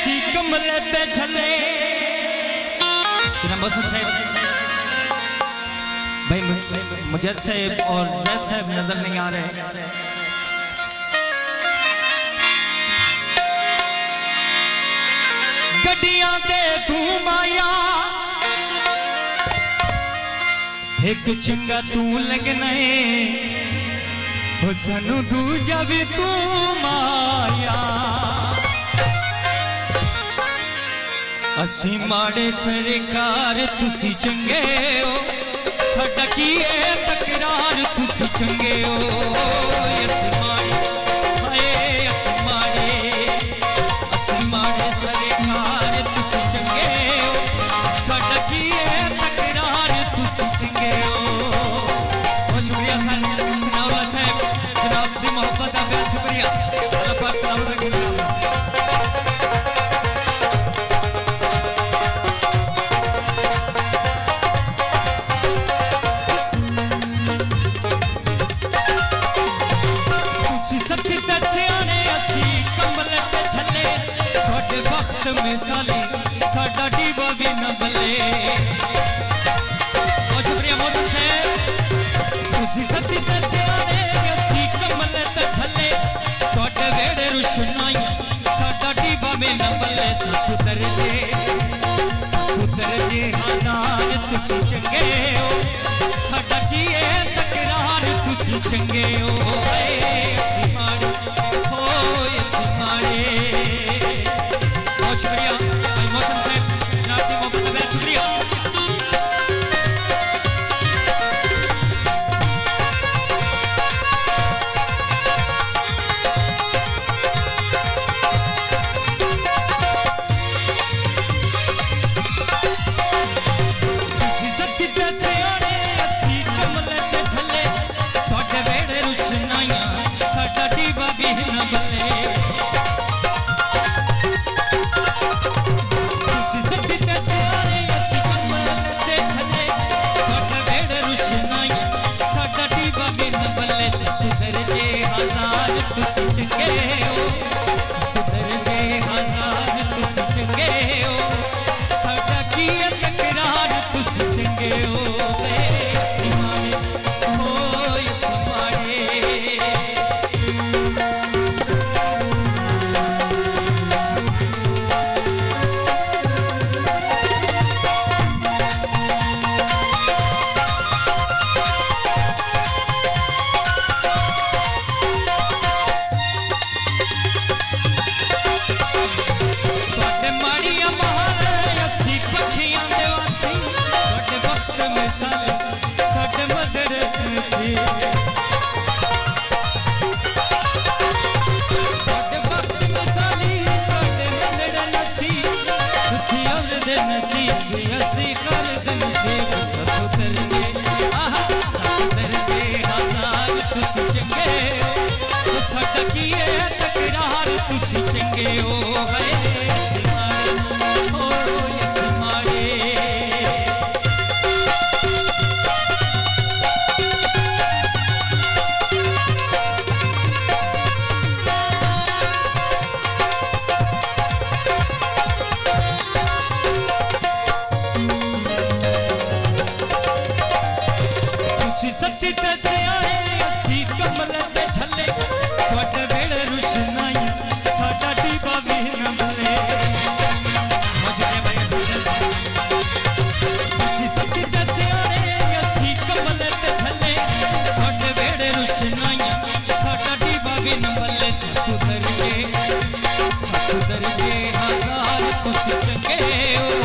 असी कमले ते झले मौसम साहब भाई मुजद साहब और जैद साहब नजर नहीं आ रहे। गड्डियां दे धूम आया एक चंगा तू लगना है हो सानू दूजा भी तू माया। असी माड़े सरकार तुसी चंगे हो साडा की है तकरार तुसी चंगे हो। असी माड़े सरकार तुसी चंगे हो साडा की है तकरार तुसी चंगे हो। बहुत शुक्रिया सनावा साहब जनाब दी मोहब्बत का बहुत शुक्रिया। अल्लाह पाक सलामत रखे जनाब। मिसाली साडा डीबा भी न बले। बहुत शुक्रिया मोहतरम साहब तुसी सती ते सियाने असी कमले ते छले तोड़े वेड़े रुशनाई साडा डीबा में न बले। साथू दर्जे हालात तुसी चंगे हो साडा की है तकरार तुसी चंगे हो। असी माड़े हो असी माड़े। बहुत शुक्रिया भाई मौसम साहब जनाब की मोहब्बत का बहुत शुक्रिया। सती ते सियाने असी कमले ते झले तोड़े वेड़े रुशनाइयां साडा डीबा भी न बले। तुसी चंगे हो दर्जे हजार तुसी चंगे हो साडा की तकरार तुसी चंगे हो। असी माड़े हो असी माड़े। तुसी चंगे हो असी माड़े हो असी माड़े। तुसी सती ते सियाने असी कमले ते झले तोड़े वेड़े रुशनाई साडा डीबा भी न बले। तुसी सती ते सियाने असी कमले ते झले तोड़े वेड़े रुशनाइयां साडा डीबा भी न बले। साथू दर्जे हालात तुसी चंगे हो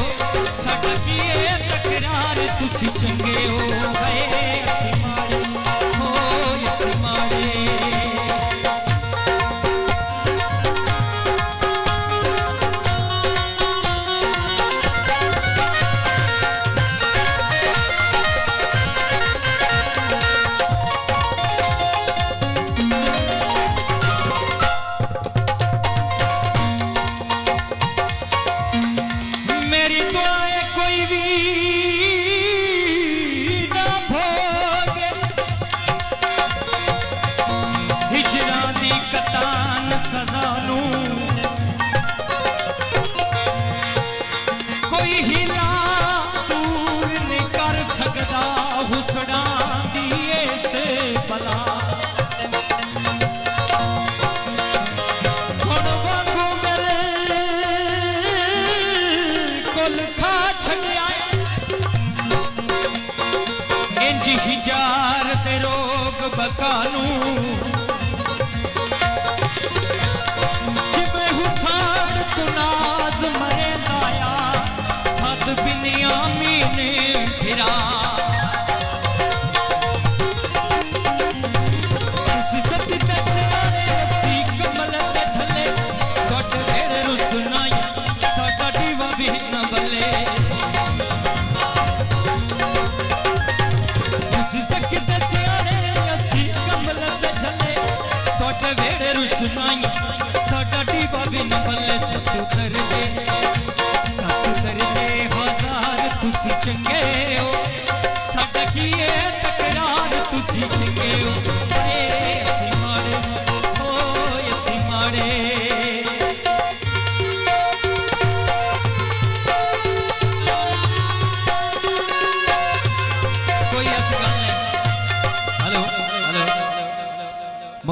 साडा की है तकरार तुसी चंगे हो। असी माड़े हो असी माड़े। ਲੋਕਾਂ ਨੂੰ ਜਿਵੇਂ ਹੁਸੈਨ ਤੋਂ ਨਾਜ਼ ਮਰੇਂਦਾ ਆ ਸਦ ਬਿਨਿਆਮੀ ਨੇ ਫਿਰਾ ਤੁਸੀਂ ਸੱਤੀ ਤੇ ਸਿਆਣੇ ਅਸੀਂ ਕਮਲ ਤੇ ਛੱਲੇ ਛੱਡ ਢੇਰ ਰੁਸਨਾਈ ਸਾਡਾ ਦੀਵਾ ਵੀ ਨਾ ਬੱਲੇ ਤੁਸੀਂ ਸੱਕੀ ਤੇ ਸਿਆਣੇ ਅਸੀਂ ਕਮਲ ਤੇ ਛੱਲੇ ਛੱਡ ਢੇਰ ਰੁਸਨਾਈ ਸਾਡਾ ਦੀਵਾ ਵੀ ਨਾ ਬੱਲੇ ਸੱਤ ਦਰਜੇ ਹਜ਼ਾਰ ਤੁਸੀਂ ਚੰਗੇ ਹੋ ਸਾਡਾ ਕੀ ਏ ਤਕਰਾਰ ਤੁਸੀਂ ਚੰਗੇ ਹੋ ਏ ਅਸੀਂ ਮਾੜੇ ਓਏ ਅਸੀਂ ਮਾੜੇ